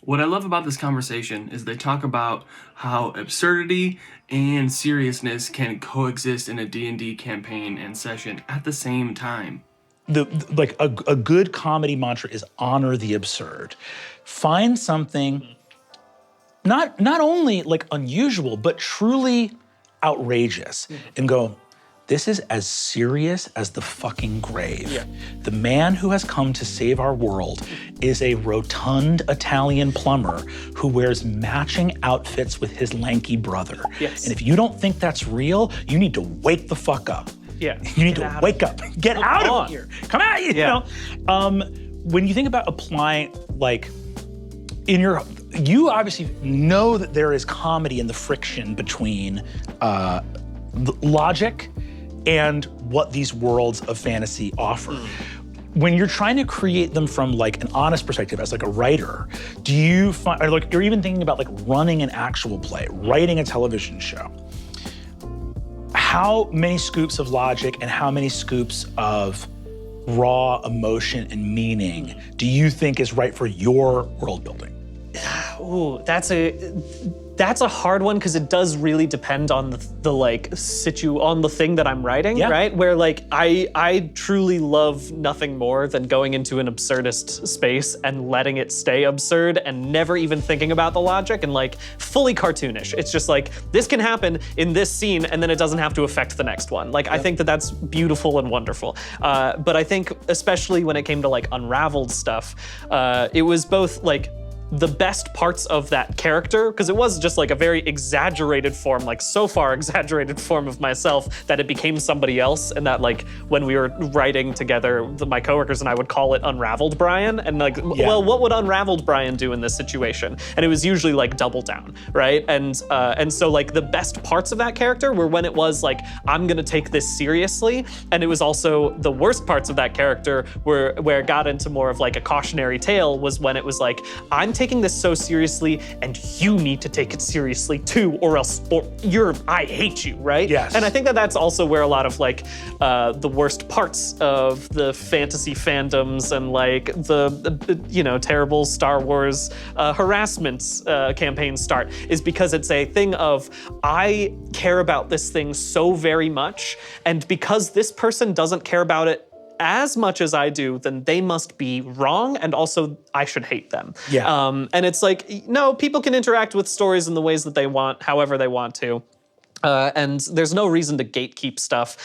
What I love about this conversation is they talk about how absurdity and seriousness can coexist in a D&D campaign and session at the same time. Like a good comedy mantra is honor the absurd. Find something not only like unusual, but truly outrageous and go, this is as serious as the fucking grave. Yeah. The man who has come to save our world is a rotund Italian plumber who wears matching outfits with his lanky brother. Yes. And if you don't think that's real, you need to wake the fuck up. Yeah. You need to wake up. Get out of here. Come out, you know? When you think about applying, like, you obviously know that there is comedy in the friction between logic and what these worlds of fantasy offer. When you're trying to create them from like an honest perspective as like a writer, do you find, or like you're even thinking about like running an actual play, writing a television show, how many scoops of logic and how many scoops of raw emotion and meaning do you think is right for your world building? Ooh, that's a hard one because it does really depend on on the thing that I'm writing, right? Where like I truly love nothing more than going into an absurdist space and letting it stay absurd and never even thinking about the logic and like fully cartoonish. It's just like this can happen in this scene and then it doesn't have to affect the next one. Like I think that that's beautiful and wonderful. But I think especially when it came to like unraveled stuff, it was both like the best parts of that character, because it was just like a very exaggerated form, like so far exaggerated form of myself that it became somebody else, and that like when we were writing together, my coworkers and I would call it Unraveled Brian, and like, well, what would Unraveled Brian do in this situation? And it was usually like double down, right? And so like the best parts of that character were when it was like, I'm gonna take this seriously, and it was also the worst parts of that character were where it got into more of like a cautionary tale was when it was like, I'm taking this so seriously and you need to take it seriously too, or else I hate you, right? Yes. And I think that that's also where a lot of like the worst parts of the fantasy fandoms and like the terrible Star Wars harassment campaigns start, is because it's a thing of I care about this thing so very much, and because this person doesn't care about it as much as I do, then they must be wrong, and also I should hate them. Yeah. And it's like, no, people can interact with stories in the ways that they want, however they want to. And there's no reason to gatekeep stuff.